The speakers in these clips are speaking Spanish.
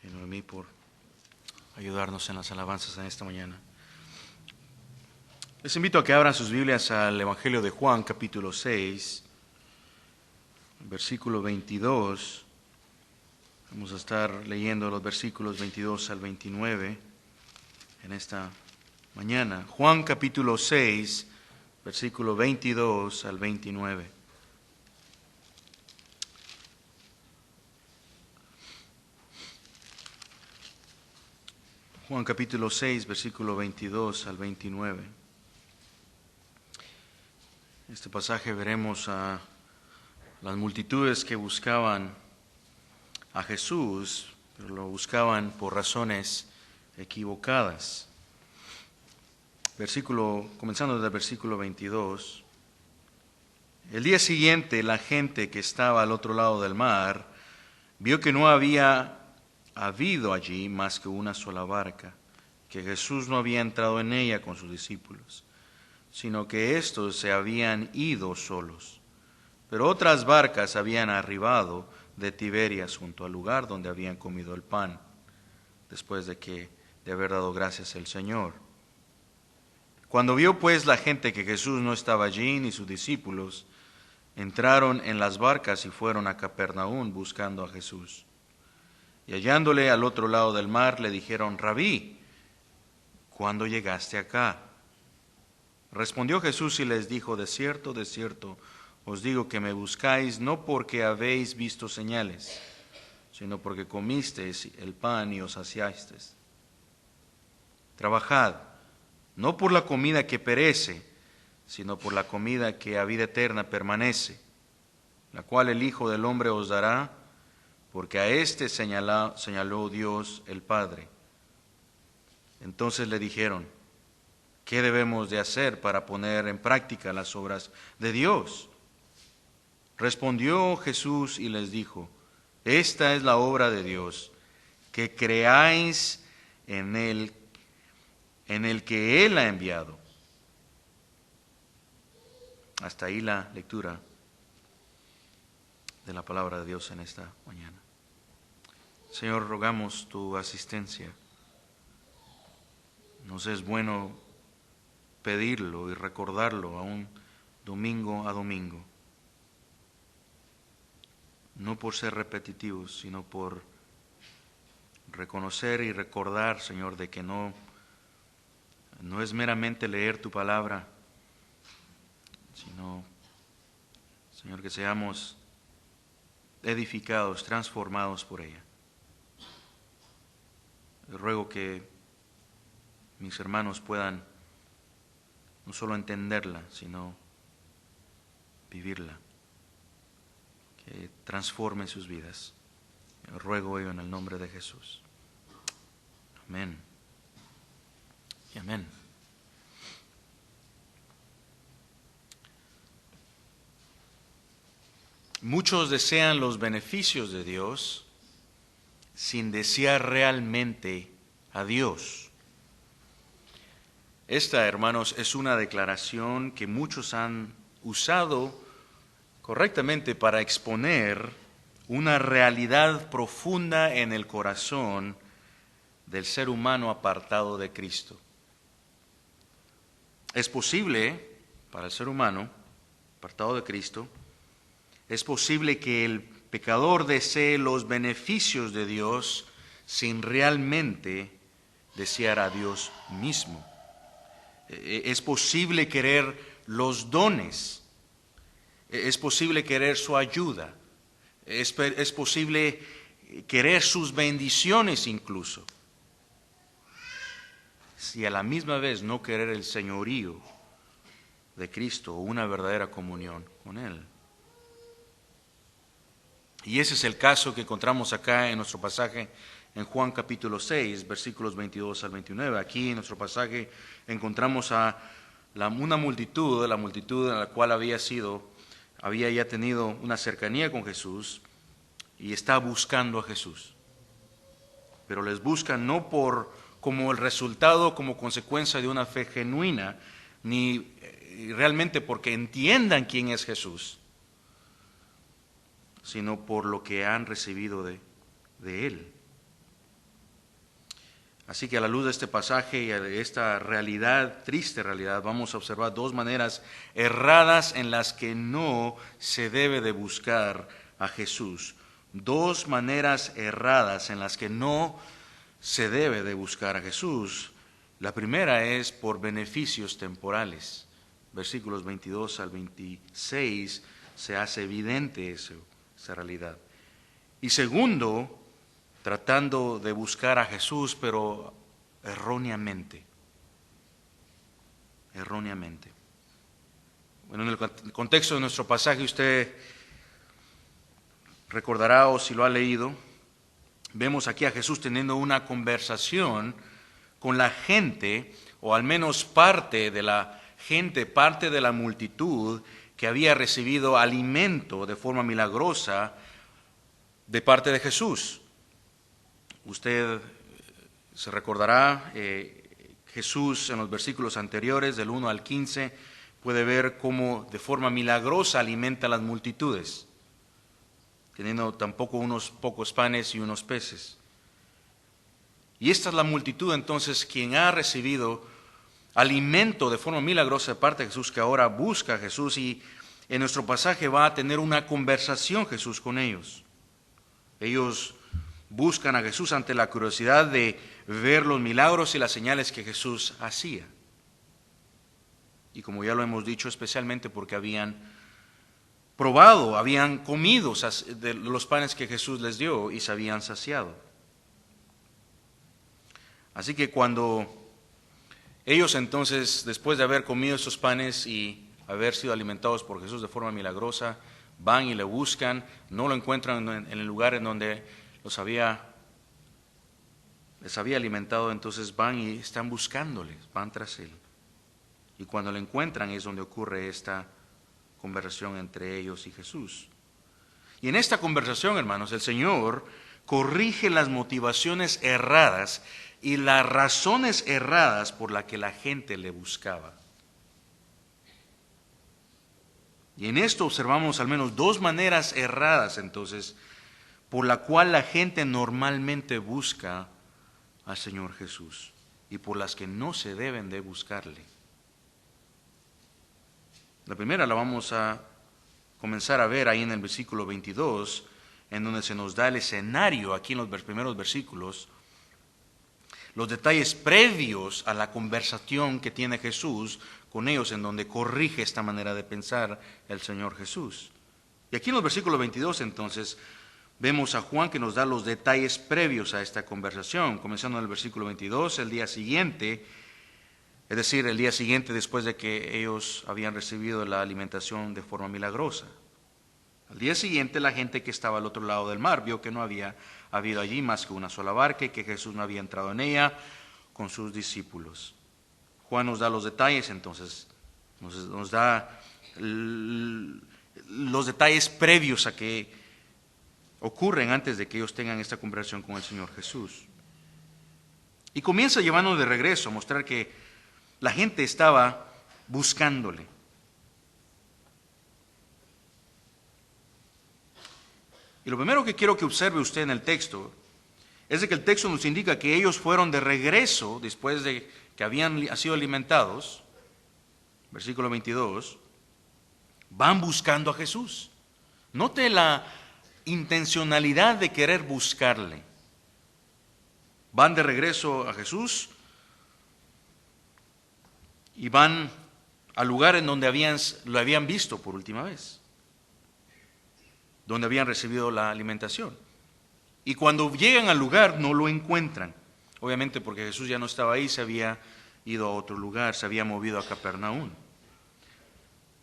y Noemí por ayudarnos en las alabanzas en esta mañana. Les invito a que abran sus Biblias al Evangelio de Juan, capítulo 6, versículo 22. Vamos a estar leyendo los versículos 22 al 29 en esta mañana. Juan, capítulo 6, versículo 22 al 29. Juan capítulo 6, versículo 22 al 29. En este pasaje veremos a las multitudes que buscaban a Jesús, pero lo buscaban por razones equivocadas. Comenzando desde el versículo 22. El día siguiente, la gente que estaba al otro lado del mar vio que no había habido allí más que una sola barca, que Jesús no había entrado en ella con sus discípulos, sino que éstos se habían ido solos. Pero otras barcas habían arribado de Tiberias junto al lugar donde habían comido el pan, después de haber dado gracias al Señor. Cuando vio pues la gente que Jesús no estaba allí ni sus discípulos, entraron en las barcas y fueron a Capernaum buscando a Jesús. Y hallándole al otro lado del mar, le dijeron: Rabí, ¿cuándo llegaste acá? Respondió Jesús y les dijo: de cierto, os digo que me buscáis no porque habéis visto señales, sino porque comisteis el pan y os saciasteis. Trabajad, no por la comida que perece, sino por la comida que a vida eterna permanece, la cual el Hijo del Hombre os dará, porque a éste señaló Dios el Padre. Entonces le dijeron: ¿qué debemos de hacer para poner en práctica las obras de Dios? Respondió Jesús y les dijo: esta es la obra de Dios, que creáis en el que Él ha enviado. Hasta ahí la lectura de la palabra de Dios en esta mañana. Señor, rogamos tu asistencia. Nos es bueno pedirlo y recordarlo aún domingo a domingo. No por ser repetitivos, sino por reconocer y recordar, Señor, de que no es meramente leer tu palabra, sino, Señor, que seamos edificados, transformados por ella. Ruego que mis hermanos puedan no solo entenderla, sino vivirla, que transforme sus vidas. Ruego ello en el nombre de Jesús. Amén. Y amén. Muchos desean los beneficios de Dios sin desear realmente a Dios. Esta, hermanos, es una declaración que muchos han usado correctamente para exponer una realidad profunda en el corazón del ser humano apartado de Cristo. Es posible para el ser humano apartado de Cristo, es posible que el pecador desee los beneficios de Dios sin realmente desear a Dios mismo. Es posible querer los dones, es posible querer su ayuda, es posible querer sus bendiciones incluso, si a la misma vez no querer el señorío de Cristo o una verdadera comunión con Él. Y ese es el caso que encontramos acá en nuestro pasaje en Juan capítulo 6, versículos 22 al 29. Aquí en nuestro pasaje encontramos a una multitud, la multitud en la cual había ya tenido una cercanía con Jesús y está buscando a Jesús. Pero les buscan no como el resultado, como consecuencia de una fe genuina, ni realmente porque entiendan quién es Jesús, sino por lo que han recibido de Él. Así que a la luz de este pasaje y de esta realidad, triste realidad, vamos a observar dos maneras erradas en las que no se debe de buscar a Jesús. Dos maneras erradas en las que no se debe de buscar a Jesús. La primera es por beneficios temporales. Versículos 22 al 26 se hace evidente esa realidad. Y segundo, tratando de buscar a Jesús, pero erróneamente. Erróneamente. Bueno, en el contexto de nuestro pasaje usted recordará, o si lo ha leído, vemos aquí a Jesús teniendo una conversación con la gente, o al menos parte de la gente, parte de la multitud que había recibido alimento de forma milagrosa de parte de Jesús. Usted se recordará, Jesús en los versículos anteriores, del 1 al 15, puede ver cómo de forma milagrosa alimenta a las multitudes, teniendo tampoco unos pocos panes y unos peces. Y esta es la multitud entonces quien ha recibido alimento de forma milagrosa de parte de Jesús, que ahora busca a Jesús, y en nuestro pasaje va a tener una conversación Jesús con ellos. Ellos buscan a Jesús ante la curiosidad de ver los milagros y las señales que Jesús hacía. Y como ya lo hemos dicho, especialmente porque habían probado, habían comido de los panes que Jesús les dio y se habían saciado. Así que cuando ellos entonces, después de haber comido esos panes y haber sido alimentados por Jesús de forma milagrosa, van y le buscan, no lo encuentran en el lugar en donde les había alimentado, entonces van y están buscándole, van tras él. Y cuando lo encuentran es donde ocurre esta conversación entre ellos y Jesús. Y en esta conversación, hermanos, el Señor corrige las motivaciones erradas y las razones erradas por las que la gente le buscaba. Y en esto observamos al menos dos maneras erradas, entonces, por la cual la gente normalmente busca al Señor Jesús y por las que no se deben de buscarle. La primera la vamos a comenzar a ver ahí en el versículo 22, en donde se nos da el escenario, aquí en los primeros versículos, los detalles previos a la conversación que tiene Jesús con ellos, en donde corrige esta manera de pensar el Señor Jesús. Y aquí en los versículos 22, entonces, vemos a Juan que nos da los detalles previos a esta conversación, comenzando en el versículo 22, el día siguiente, es decir, el día siguiente después de que ellos habían recibido la alimentación de forma milagrosa. Al día siguiente, la gente que estaba al otro lado del mar vio que no había habido allí más que una sola barca y que Jesús no había entrado en ella con sus discípulos. Juan nos da los detalles, entonces, nos da los detalles previos a que ocurren antes de que ellos tengan esta conversación con el Señor Jesús. Y comienza llevándonos de regreso a mostrar que la gente estaba buscándole. Y lo primero que quiero que observe usted en el texto es de que el texto nos indica que ellos fueron de regreso después de que habían sido alimentados. Versículo 22, van buscando a Jesús. Note la intencionalidad de querer buscarle. Van de regreso a Jesús y van al lugar en donde lo habían visto por última vez, donde habían recibido la alimentación. Y cuando llegan al lugar no lo encuentran, obviamente porque Jesús ya no estaba ahí, se había ido a otro lugar, se había movido a Capernaum.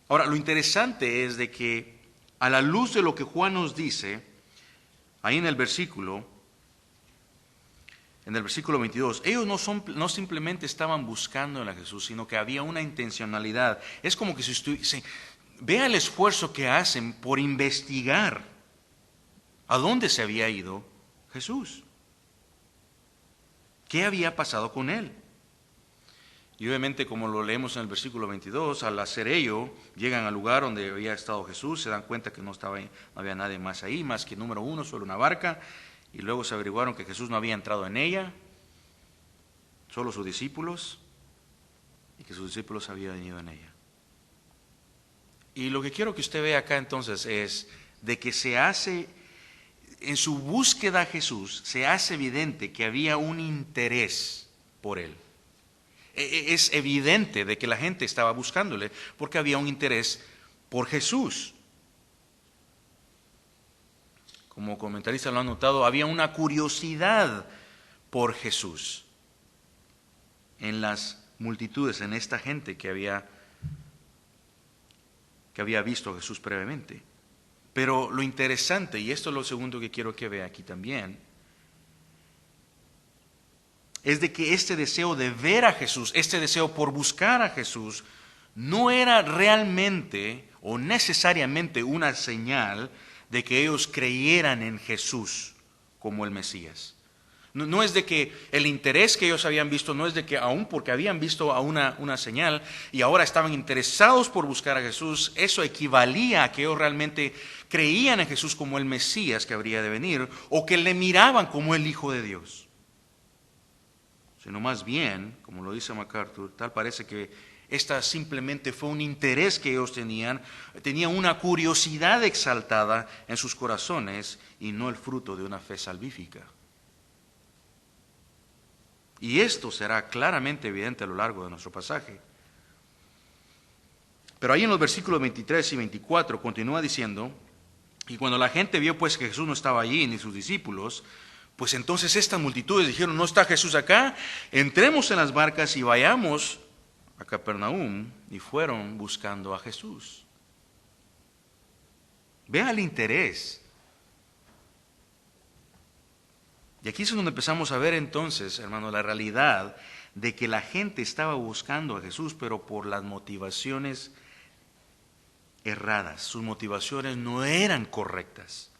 Ahora, lo interesante es de que a la luz de lo que Juan nos dice, ahí en el versículo 22, ellos no simplemente estaban buscando a Jesús, sino que había una intencionalidad. Es como que vea el esfuerzo que hacen por investigar a dónde se había ido Jesús. ¿Qué había pasado con él? Y obviamente, como lo leemos en el versículo 22, al hacer ello, llegan al lugar donde había estado Jesús, se dan cuenta que no había nadie más ahí, más que número uno, solo una barca, y luego se averiguaron que Jesús no había entrado en ella. solo sus discípulos y que sus discípulos habían ido en ella. Y lo que quiero que usted vea acá entonces es de que se hace, en su búsqueda a Jesús, se hace evidente que había un interés por él. Es evidente de que la gente estaba buscándole porque había un interés por Jesús. Como comentaristas lo han notado, había una curiosidad por Jesús en las multitudes, en esta gente que había visto a Jesús previamente. Pero lo interesante, y esto es lo segundo que quiero que vea aquí también, es de que este deseo de ver a Jesús, este deseo por buscar a Jesús, no era realmente o necesariamente una señal de que ellos creyeran en Jesús como el Mesías. No es de que el interés que ellos habían visto, no es de que aún porque habían visto a una señal y ahora estaban interesados por buscar a Jesús, eso equivalía a que ellos realmente creían en Jesús como el Mesías que habría de venir o que le miraban como el Hijo de Dios. Sino más bien, como lo dice MacArthur, tal parece que esta simplemente fue un interés que ellos tenían una curiosidad exaltada en sus corazones y no el fruto de una fe salvífica. Y esto será claramente evidente a lo largo de nuestro pasaje. Pero ahí en los versículos 23 y 24 continúa diciendo, y cuando la gente vio pues que Jesús no estaba allí ni sus discípulos, pues entonces estas multitudes dijeron, ¿no está Jesús acá? Entremos en las barcas y vayamos a Capernaum, y fueron buscando a Jesús. Vea el interés. Y aquí es donde empezamos a ver entonces, hermano, la realidad de que la gente estaba buscando a Jesús, pero por las motivaciones erradas. Sus motivaciones no eran correctas.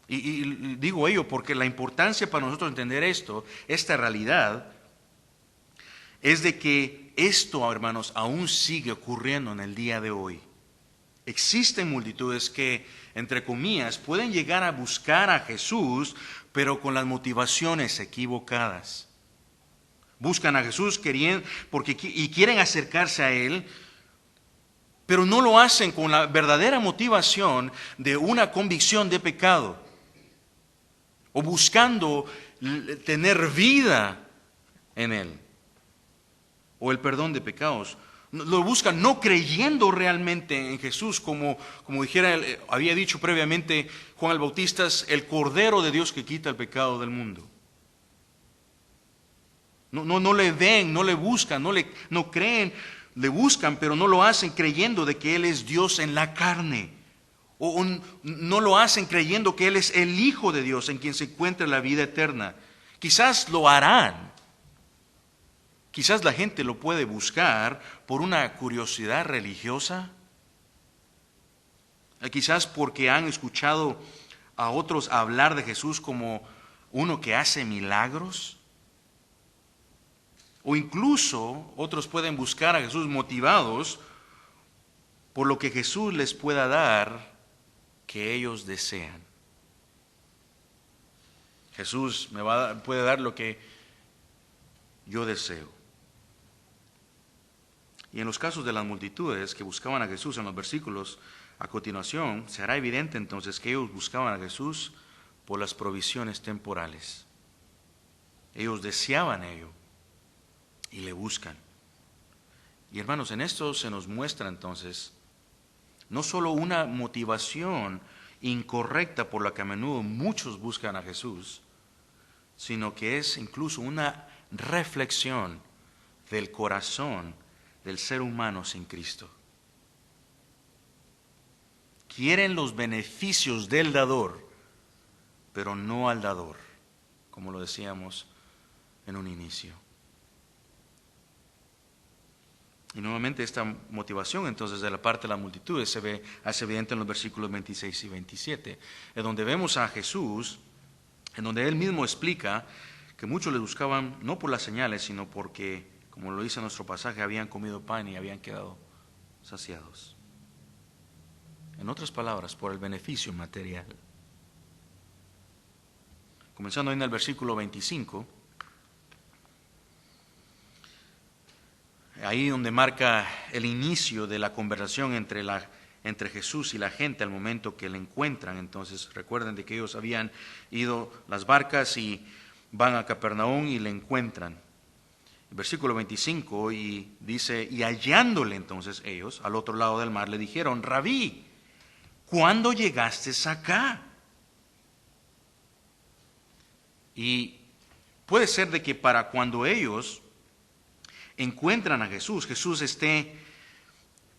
Y digo ello porque la importancia para nosotros entender esta realidad, es de que esto, hermanos, aún sigue ocurriendo en el día de hoy. Existen multitudes que, entre comillas, pueden llegar a buscar a Jesús, pero con las motivaciones equivocadas. Buscan a Jesús y quieren acercarse a Él, pero no lo hacen con la verdadera motivación de una convicción de pecado, o buscando tener vida en Él, o el perdón de pecados. Lo buscan no creyendo realmente en Jesús, como había dicho previamente Juan el Bautista, el Cordero de Dios que quita el pecado del mundo. No le ven, no le buscan, no creen, le buscan, pero no lo hacen creyendo de que Él es Dios en la carne. O no lo hacen creyendo que Él es el Hijo de Dios en quien se encuentra la vida eterna. Quizás lo harán. Quizás la gente lo puede buscar por una curiosidad religiosa. Quizás porque han escuchado a otros hablar de Jesús como uno que hace milagros. O incluso otros pueden buscar a Jesús motivados por lo que Jesús les pueda dar que ellos desean. Jesús puede dar lo que yo deseo. Y en los casos de las multitudes que buscaban a Jesús en los versículos a continuación, se hará evidente entonces que ellos buscaban a Jesús por las provisiones temporales. Ellos deseaban ello y le buscan. Y hermanos, en esto se nos muestra entonces no solo una motivación incorrecta por la que a menudo muchos buscan a Jesús, sino que es incluso una reflexión del corazón del ser humano sin Cristo. Quieren los beneficios del dador, pero no al dador, como lo decíamos en un inicio. Y nuevamente esta motivación entonces de la parte de la multitud hace evidente en los versículos 26 y 27, en donde vemos a Jesús, en donde Él mismo explica que muchos le buscaban no por las señales, sino porque, como lo dice nuestro pasaje, habían comido pan y habían quedado saciados. En otras palabras, por el beneficio material. Comenzando en el versículo 25, ahí donde marca el inicio de la conversación entre Jesús y la gente al momento que le encuentran. Entonces recuerden de que ellos habían ido las barcas y van a Capernaum y le encuentran. Versículo 25, y dice, y hallándole entonces ellos al otro lado del mar, le dijeron, Rabí, ¿cuándo llegaste acá? Y puede ser de que para cuando ellos encuentran a Jesús, Jesús esté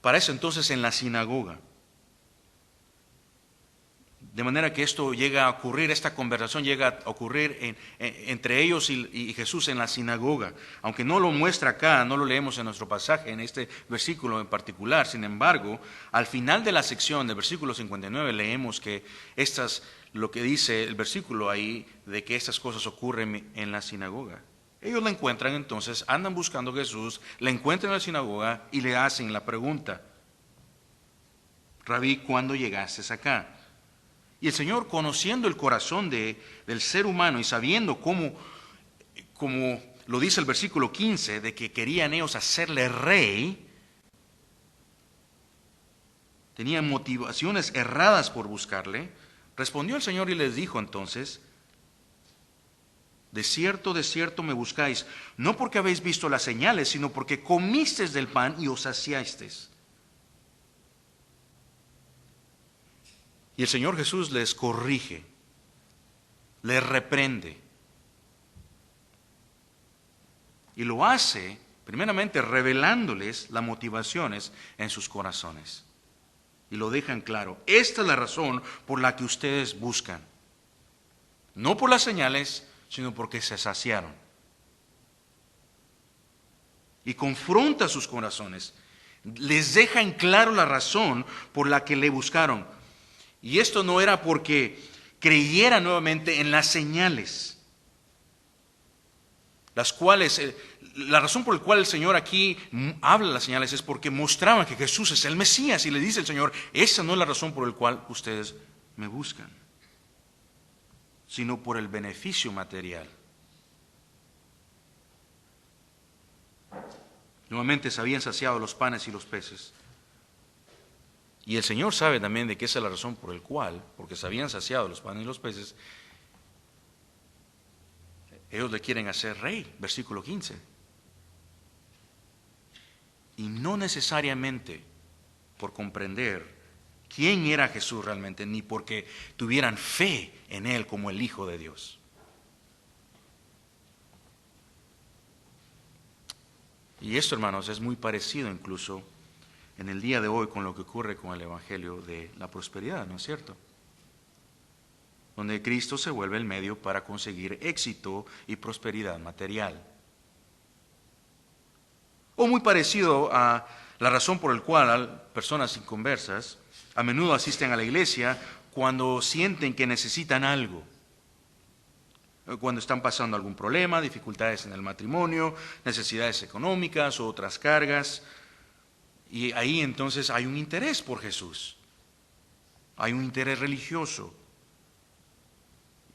para eso entonces en la sinagoga. De manera que esto llega a ocurrir, esta conversación llega a ocurrir entre ellos y Jesús en la sinagoga. Aunque no lo muestra acá, no lo leemos en nuestro pasaje, en este versículo en particular. Sin embargo, al final de la sección del versículo 59 leemos que lo que dice el versículo ahí, de que estas cosas ocurren en la sinagoga. Ellos la encuentran entonces, andan buscando a Jesús, la encuentran en la sinagoga y le hacen la pregunta, Rabí, ¿cuándo llegaste acá? Y el Señor, conociendo el corazón del ser humano y sabiendo cómo lo dice el versículo 15, de que querían ellos hacerle rey, tenían motivaciones erradas por buscarle, respondió el Señor y les dijo entonces, de cierto me buscáis, no porque habéis visto las señales, sino porque comisteis del pan y os saciasteis. Y el Señor Jesús les corrige, les reprende. Y lo hace, primeramente, revelándoles las motivaciones en sus corazones. Y lo dejan claro. Esta es la razón por la que ustedes buscan. No por las señales, sino porque se saciaron. Y confronta sus corazones. Les deja en claro la razón por la que le buscaron. Y esto no era porque creyera nuevamente en las señales, las cuales, la razón por la cual el Señor aquí habla de las señales es porque mostraban que Jesús es el Mesías. Y le dice el Señor, esa no es la razón por la cual ustedes me buscan, sino por el beneficio material. Nuevamente se habían saciado los panes y los peces. Y el Señor sabe también de que esa es la razón por la cual, porque se habían saciado los panes y los peces, ellos le quieren hacer rey, versículo 15. Y no necesariamente por comprender quién era Jesús realmente, ni porque tuvieran fe en Él como el Hijo de Dios. Y esto, hermanos, es muy parecido incluso en el día de hoy con lo que ocurre con el Evangelio de la prosperidad, ¿no es cierto? Donde Cristo se vuelve el medio para conseguir éxito y prosperidad material. O muy parecido a la razón por la cual personas inconversas a menudo asisten a la iglesia cuando sienten que necesitan algo. Cuando están pasando algún problema, dificultades en el matrimonio, necesidades económicas o otras cargas. Y ahí entonces hay un interés por Jesús, hay un interés religioso.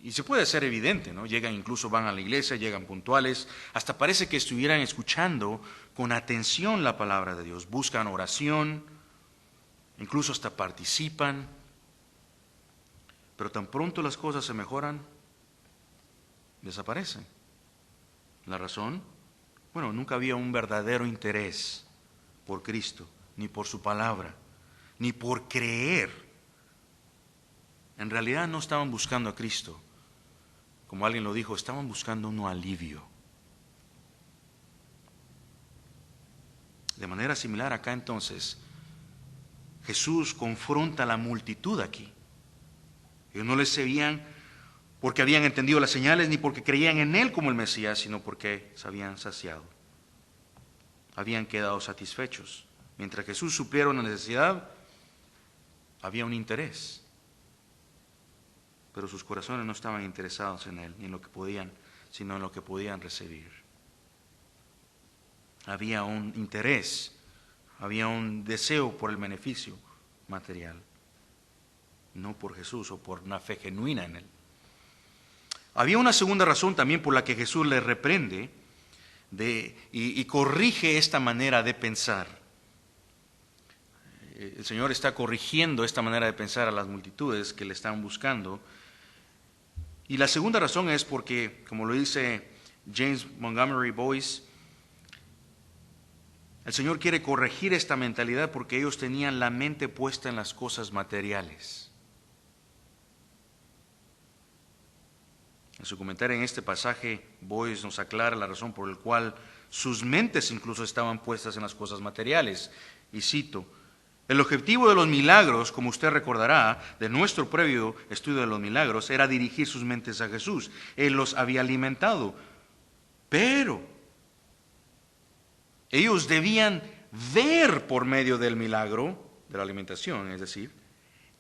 Y se puede hacer evidente, ¿no? Llegan, incluso van a la iglesia, llegan puntuales, hasta parece que estuvieran escuchando con atención la palabra de Dios, buscan oración, incluso hasta participan, pero tan pronto las cosas se mejoran, desaparecen. ¿La razón? Bueno, nunca había un verdadero interés por Cristo, ni por su palabra, ni por creer. En realidad no estaban buscando a Cristo. Como alguien lo dijo, estaban buscando un alivio. De manera similar acá entonces, Jesús confronta a la multitud aquí. Ellos no les seguían porque habían entendido las señales, ni porque creían en Él como el Mesías, sino porque se habían saciado. Habían quedado satisfechos. Mientras Jesús supliera una necesidad, había un interés. Pero sus corazones no estaban interesados en Él, ni en lo que podían, sino en lo que podían recibir. Había un interés, había un deseo por el beneficio material, no por Jesús o por una fe genuina en Él. Había una segunda razón también por la que Jesús les reprende, y corrige esta manera de pensar. El Señor está corrigiendo esta manera de pensar a las multitudes que le están buscando. Y la segunda razón es porque, como lo dice James Montgomery Boyce, el Señor quiere corregir esta mentalidad porque ellos tenían la mente puesta en las cosas materiales. En su comentario en este pasaje, Boyce nos aclara la razón por la cual sus mentes incluso estaban puestas en las cosas materiales. Y cito: el objetivo de los milagros, como usted recordará, de nuestro previo estudio de los milagros, era dirigir sus mentes a Jesús. Él los había alimentado. Pero ellos debían ver por medio del milagro, de la alimentación, es decir,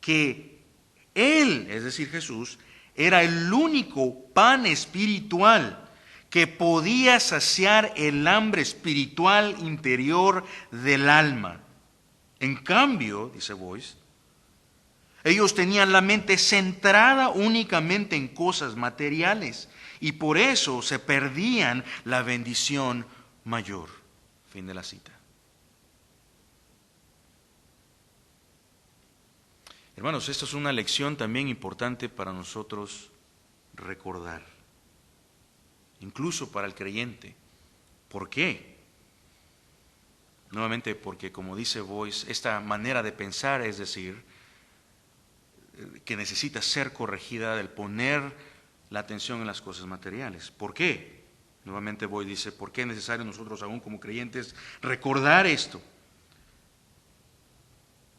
que Él, es decir, Jesús, era el único pan espiritual que podía saciar el hambre espiritual interior del alma. En cambio, dice Boyce, ellos tenían la mente centrada únicamente en cosas materiales y por eso se perdían la bendición mayor. Fin de la cita. Hermanos, esta es una lección también importante para nosotros recordar, incluso para el creyente. ¿Por qué? Nuevamente porque, como dice Boyce, esta manera de pensar, es decir, que necesita ser corregida, el poner la atención en las cosas materiales. ¿Por qué? Nuevamente Boyce dice, ¿por qué es necesario nosotros aún como creyentes recordar esto?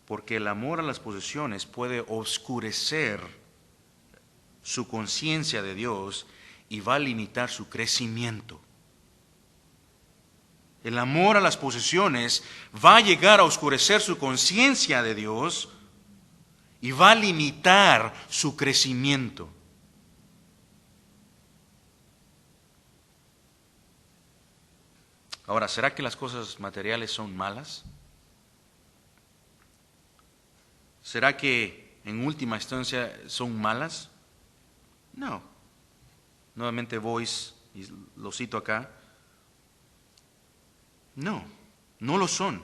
Porque el amor a las posesiones puede oscurecer su conciencia de Dios y va a limitar su crecimiento. El amor a las posesiones va a llegar a oscurecer su conciencia de Dios y va a limitar su crecimiento. Ahora, ¿será que las cosas materiales son malas? ¿Será que en última instancia son malas? No. Nuevamente Boyce, y lo cito acá, no lo son.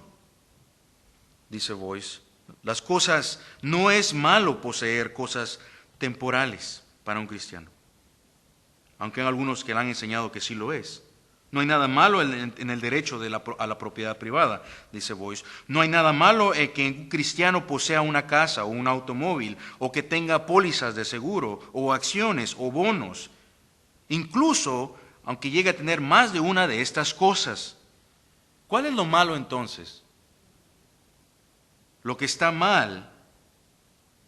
Dice Boyce, las cosas, no es malo poseer cosas temporales para un cristiano, aunque hay algunos que le han enseñado que sí lo es. No hay nada malo en el derecho a la propiedad privada, dice Boyce. No hay nada malo en que un cristiano posea una casa o un automóvil, o que tenga pólizas de seguro, o acciones, o bonos. Incluso, aunque llegue a tener más de una de estas cosas. ¿Cuál es lo malo entonces? Lo que está mal,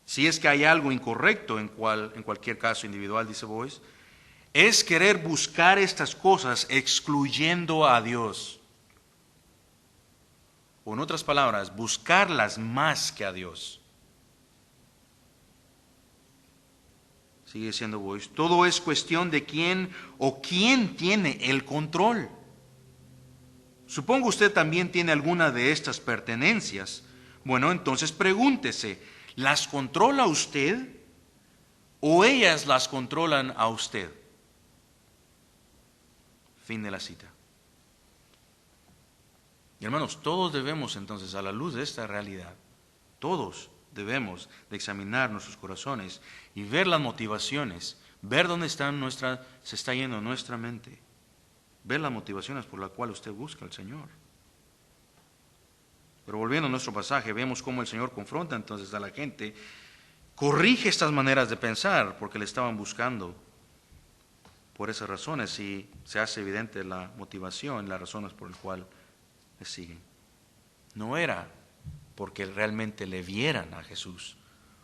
si es que hay algo incorrecto en cualquier caso individual, dice Boyce, es querer buscar estas cosas excluyendo a Dios. O en otras palabras, buscarlas más que a Dios. Sigue diciendo Boyce, todo es cuestión de quién tiene el control. Supongo usted también tiene alguna de estas pertenencias. Bueno, entonces pregúntese, ¿las controla usted o ellas las controlan a usted? Fin de la cita. Y hermanos, todos debemos entonces, a la luz de esta realidad, todos debemos de examinar nuestros corazones y ver las motivaciones, ver dónde se está yendo nuestra mente, ver las motivaciones por las cuales usted busca al Señor. Pero volviendo a nuestro pasaje, vemos cómo el Señor confronta entonces a la gente, corrige estas maneras de pensar porque le estaban buscando. Por esas razones, y se hace evidente la motivación, las razones por las cuales le siguen. No era porque realmente le vieran a Jesús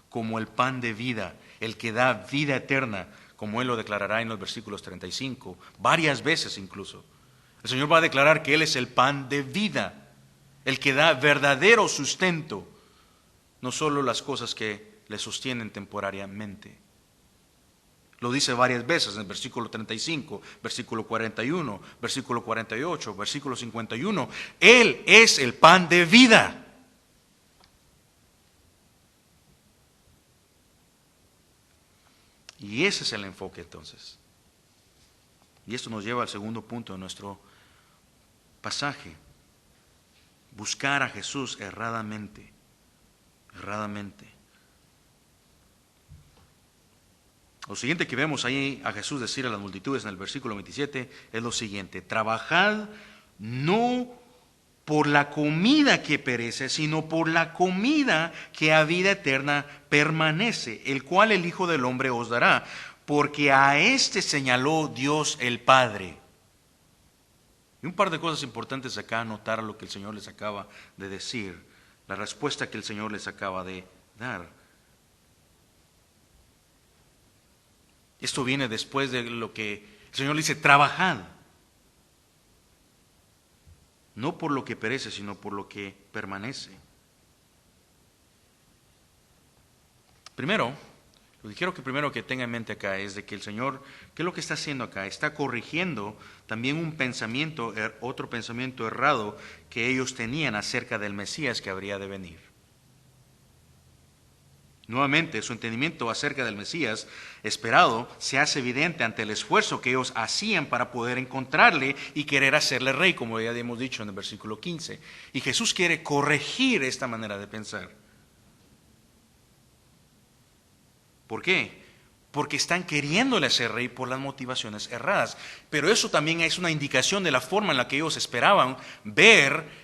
como el pan de vida, el que da vida eterna, como Él lo declarará en los versículos 35, varias veces incluso. El Señor va a declarar que Él es el pan de vida, el que da verdadero sustento, no solo las cosas que le sostienen temporariamente. Lo dice varias veces en el versículo 35, versículo 41, versículo 48, versículo 51. Él es el pan de vida. Y ese es el enfoque entonces. Y esto nos lleva al segundo punto de nuestro pasaje. Buscar a Jesús erradamente. Lo siguiente que vemos ahí a Jesús decir a las multitudes en el versículo 27 es lo siguiente: trabajad no por la comida que perece, sino por la comida que a vida eterna permanece, el cual el Hijo del Hombre os dará, porque a éste señaló Dios el Padre. Y un par de cosas importantes acá, anotar lo que el Señor les acaba de decir, la respuesta que el Señor les acaba de dar. Esto viene después de lo que el Señor dice: trabajad. No por lo que perece, sino por lo que permanece. Primero, lo que quiero que primero que tenga en mente acá es de que el Señor, ¿qué es lo que está haciendo acá? Está corrigiendo también un pensamiento, otro pensamiento errado que ellos tenían acerca del Mesías que habría de venir. Nuevamente, su entendimiento acerca del Mesías esperado se hace evidente ante el esfuerzo que ellos hacían para poder encontrarle y querer hacerle rey, como ya hemos dicho en el versículo 15. Y Jesús quiere corregir esta manera de pensar. ¿Por qué? Porque están queriéndole hacer rey por las motivaciones erradas. Pero eso también es una indicación de la forma en la que ellos esperaban ver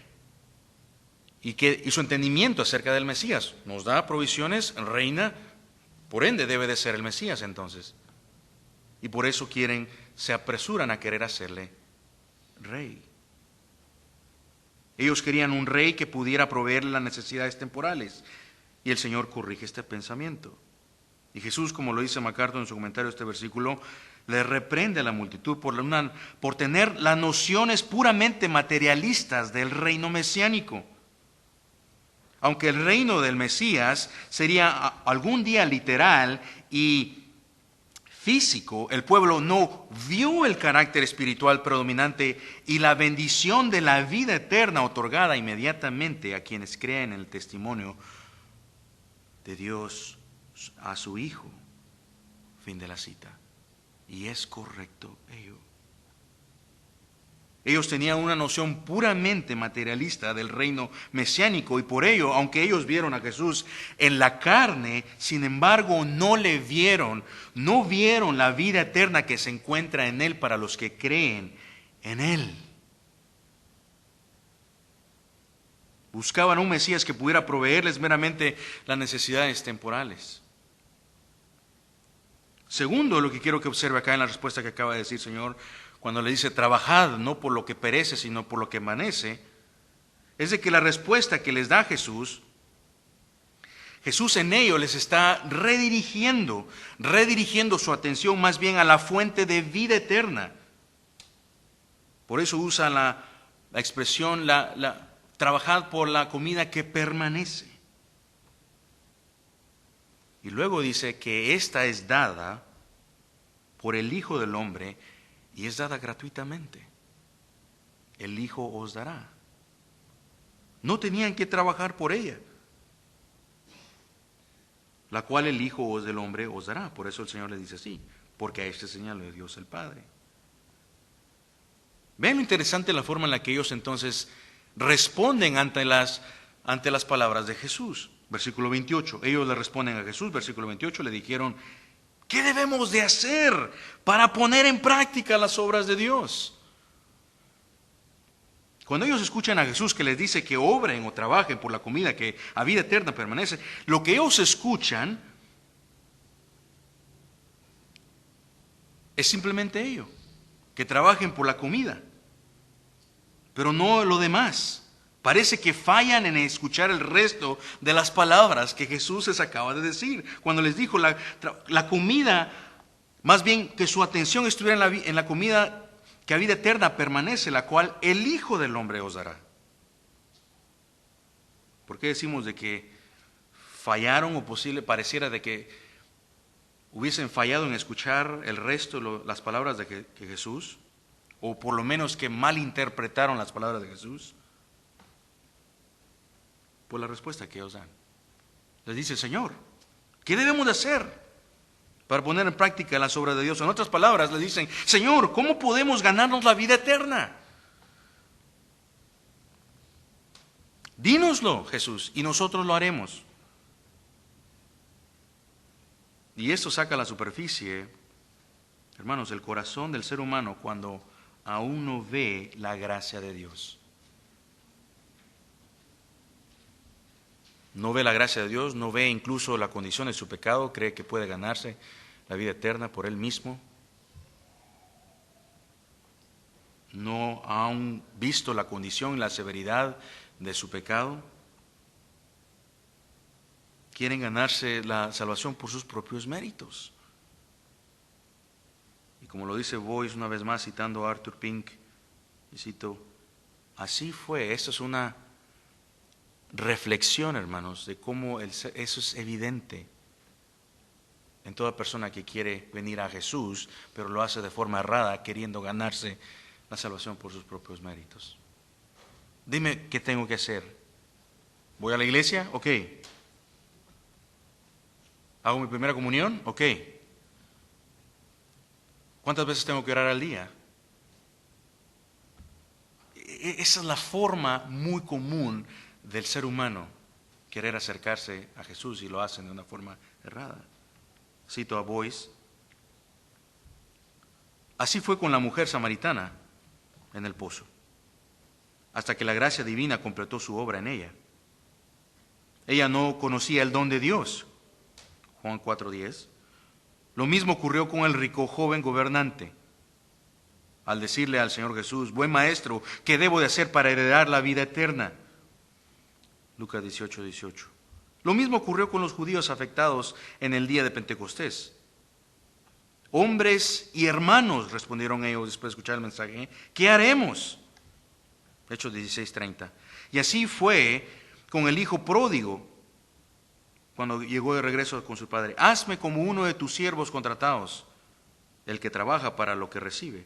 y su entendimiento acerca del Mesías. Nos da provisiones, reina, por ende debe de ser el Mesías entonces. Y por eso se apresuran a querer hacerle rey. Ellos querían un rey que pudiera proveer las necesidades temporales. Y el Señor corrige este pensamiento. Y Jesús, como lo dice MacArthur en su comentario de este versículo, le reprende a la multitud por tener las nociones puramente materialistas del reino mesiánico. Aunque el reino del Mesías sería algún día literal y físico, el pueblo no vio el carácter espiritual predominante y la bendición de la vida eterna otorgada inmediatamente a quienes creen en el testimonio de Dios a su Hijo. Fin de la cita. Y es correcto ello. Ellos tenían una noción puramente materialista del reino mesiánico y por ello, aunque ellos vieron a Jesús en la carne, sin embargo no vieron la vida eterna que se encuentra en Él para los que creen en Él. Buscaban un Mesías que pudiera proveerles meramente las necesidades temporales. Segundo, lo que quiero que observe acá en la respuesta que acaba de decir el Señor, cuando le dice trabajad no por lo que perece, sino por lo que permanece, es de que la respuesta que les da Jesús en ello les está redirigiendo su atención más bien a la fuente de vida eterna. Por eso usa la expresión, trabajad por la comida que permanece. Y luego dice que esta es dada por el Hijo del Hombre y es dada gratuitamente. El Hijo os dará. No tenían que trabajar por ella, la cual el Hijo del Hombre os dará. Por eso el Señor le dice así, porque a este señaló Dios el Padre. Ven lo interesante la forma en la que ellos entonces responden ante las palabras de Jesús. Versículo 28, ellos le responden a Jesús, versículo 28, le dijeron: ¿qué debemos de hacer para poner en práctica las obras de Dios? Cuando ellos escuchan a Jesús que les dice que obren o trabajen por la comida que a vida eterna permanece, lo que ellos escuchan es simplemente ello, que trabajen por la comida, pero no lo demás. Parece que fallan en escuchar el resto de las palabras que Jesús les acaba de decir. Cuando les dijo la comida, más bien que su atención estuviera en la comida que a vida eterna permanece, la cual el Hijo del Hombre os dará. ¿Por qué decimos de que fallaron o pareciera de que hubiesen fallado en escuchar el resto, las palabras de Jesús? O por lo menos que malinterpretaron las palabras de Jesús. Por la respuesta que ellos dan. Les dice el Señor: ¿qué debemos de hacer para poner en práctica las obras de Dios? En otras palabras, le dicen: Señor, ¿cómo podemos ganarnos la vida eterna? Dínoslo, Jesús, y nosotros lo haremos. Y esto saca a la superficie, hermanos, el corazón del ser humano cuando aún no ve la gracia de Dios. No ve la gracia de Dios, no ve incluso la condición de su pecado, cree que puede ganarse la vida eterna por él mismo. No ha aún visto la condición y la severidad de su pecado. Quieren ganarse la salvación por sus propios méritos. Y como lo dice Boyce una vez más, citando a Arthur Pink, y cito, así fue. Esto es una reflexión, hermanos, de cómo eso es evidente en toda persona que quiere venir a Jesús, pero lo hace de forma errada, queriendo ganarse la salvación por sus propios méritos. Dime qué tengo que hacer. ¿Voy a la iglesia? Ok. ¿Hago mi primera comunión? Ok. ¿Cuántas veces tengo que orar al día? Esa es la forma muy común del ser humano, querer acercarse a Jesús, y lo hacen de una forma errada. Cito a Boyce. Así fue con la mujer samaritana en el pozo, hasta que la gracia divina completó su obra en ella. Ella no conocía el don de Dios. Juan 4:10. Lo mismo ocurrió con el rico joven gobernante. Al decirle al Señor Jesús, buen maestro, ¿qué debo de hacer para heredar la vida eterna? Lucas 18:18. Lo mismo ocurrió con los judíos afectados en el día de Pentecostés. Hombres y hermanos, respondieron ellos después de escuchar el mensaje, ¿qué haremos? Hechos 16:30. Y así fue con el hijo pródigo cuando llegó de regreso con su padre. Hazme como uno de tus siervos contratados. El que trabaja para lo que recibe,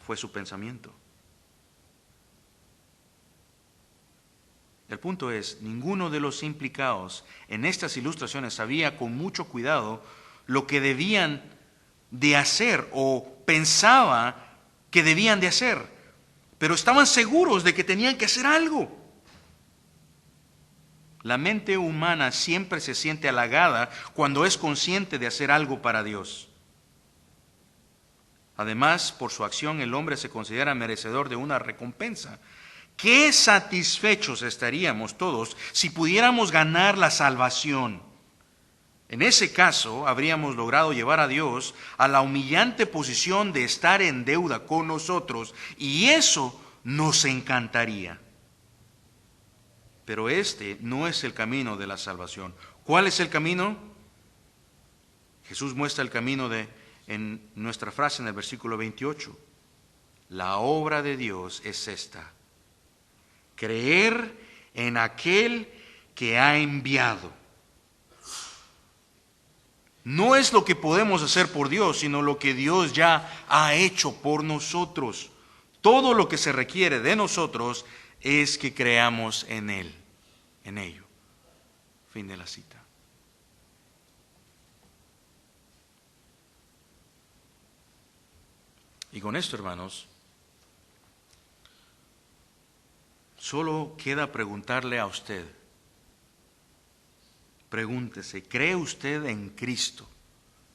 fue su pensamiento. El punto es, ninguno de los implicados en estas ilustraciones sabía con mucho cuidado lo que debían de hacer o pensaba que debían de hacer, pero estaban seguros de que tenían que hacer algo. La mente humana siempre se siente halagada cuando es consciente de hacer algo para Dios. Además, por su acción el hombre se considera merecedor de una recompensa. Qué satisfechos estaríamos todos si pudiéramos ganar la salvación. En ese caso, habríamos logrado llevar a Dios a la humillante posición de estar en deuda con nosotros, y eso nos encantaría. Pero este no es el camino de la salvación. ¿Cuál es el camino? Jesús muestra el camino en nuestra frase en el versículo 28. La obra de Dios es esta: creer en aquel que ha enviado. No es lo que podemos hacer por Dios, sino lo que Dios ya ha hecho por nosotros. Todo lo que se requiere de nosotros es que creamos en Él, en ello. Fin de la cita. Y con esto, hermanos, solo queda preguntarle a usted. Pregúntese, ¿cree usted en Cristo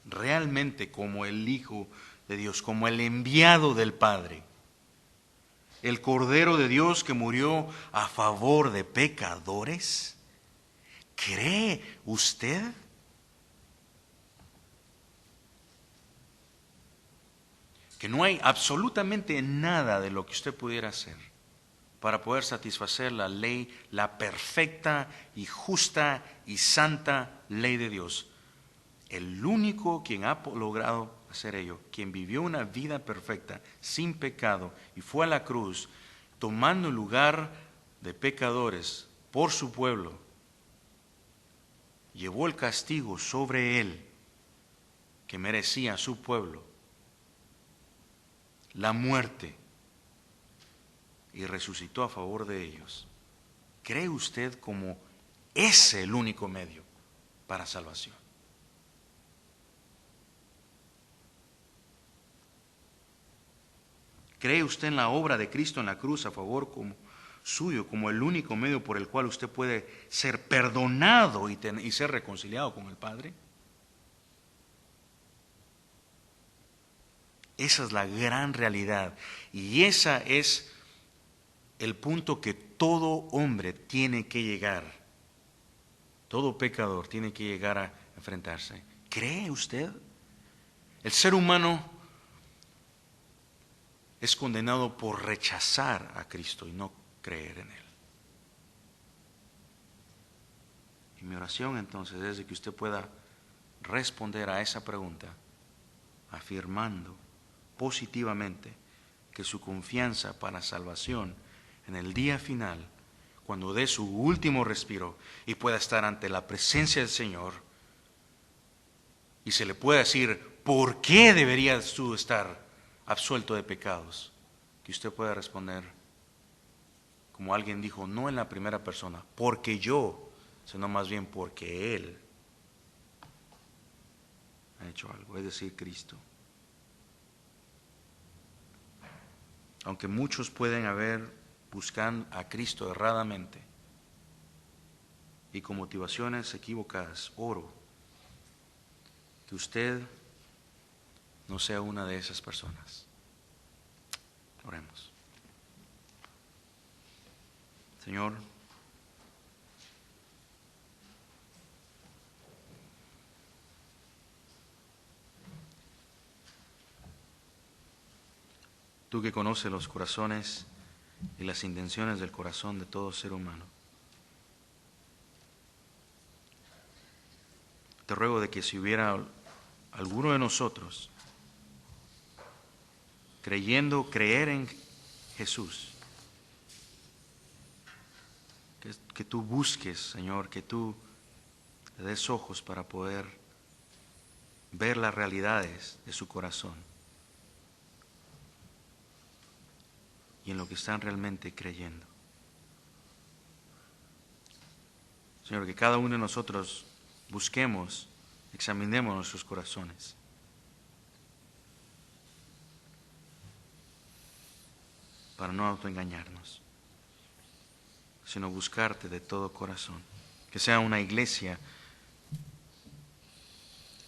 realmente como el Hijo de Dios, como el enviado del Padre? El Cordero de Dios que murió a favor de pecadores. ¿Cree usted? Que no hay absolutamente nada de lo que usted pudiera hacer para poder satisfacer la ley, la perfecta y justa y santa ley de Dios. El único quien ha logrado hacer ello, quien vivió una vida perfecta, sin pecado, y fue a la cruz, tomando el lugar de pecadores por su pueblo, llevó el castigo sobre él que merecía su pueblo, la muerte, y resucitó a favor de ellos. ¿Cree usted como es el único medio para salvación? ¿Cree usted en la obra de Cristo en la cruz a favor como suyo como el único medio por el cual usted puede ser perdonado y ser reconciliado con el Padre? Esa es la gran realidad y esa es el punto que todo hombre tiene que llegar. Todo pecador tiene que llegar a enfrentarse. ¿Cree usted? El ser humano es condenado por rechazar a Cristo y no creer en Él. Y mi oración entonces es de que usted pueda responder a esa pregunta afirmando positivamente que su confianza para salvación en el día final, cuando dé su último respiro y pueda estar ante la presencia del Señor y se le pueda decir por qué debería tú estar absuelto de pecados, que usted pueda responder como alguien dijo, no en la primera persona, porque yo, sino más bien porque Él ha hecho algo, es decir, Cristo. Aunque muchos pueden haber buscando a Cristo erradamente y con motivaciones equivocadas, oro que usted no sea una de esas personas. Oremos. Señor, tú que conoces los corazones y las intenciones del corazón de todo ser humano, te ruego de que si hubiera alguno de nosotros creer en Jesús, que tú busques, Señor, que tú le des ojos para poder ver las realidades de su corazón y en lo que están realmente creyendo. Señor, que cada uno de nosotros busquemos, examinemos nuestros corazones. Para no autoengañarnos, sino buscarte de todo corazón. Que sea una iglesia,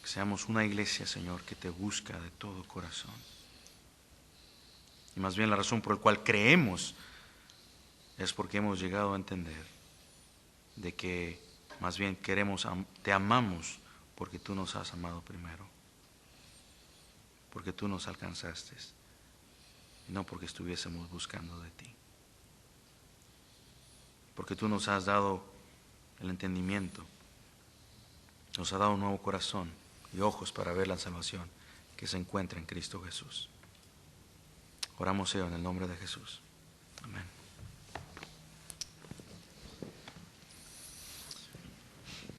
que seamos una iglesia, Señor, que te busca de todo corazón. Y más bien la razón por la cual creemos es porque hemos llegado a entender de que más bien te amamos porque tú nos has amado primero, porque tú nos alcanzaste y no porque estuviésemos buscando de ti, porque tú nos has dado el entendimiento, nos has dado un nuevo corazón y ojos para ver la salvación que se encuentra en Cristo Jesús. Oramos, Señor, en el nombre de Jesús. Amén.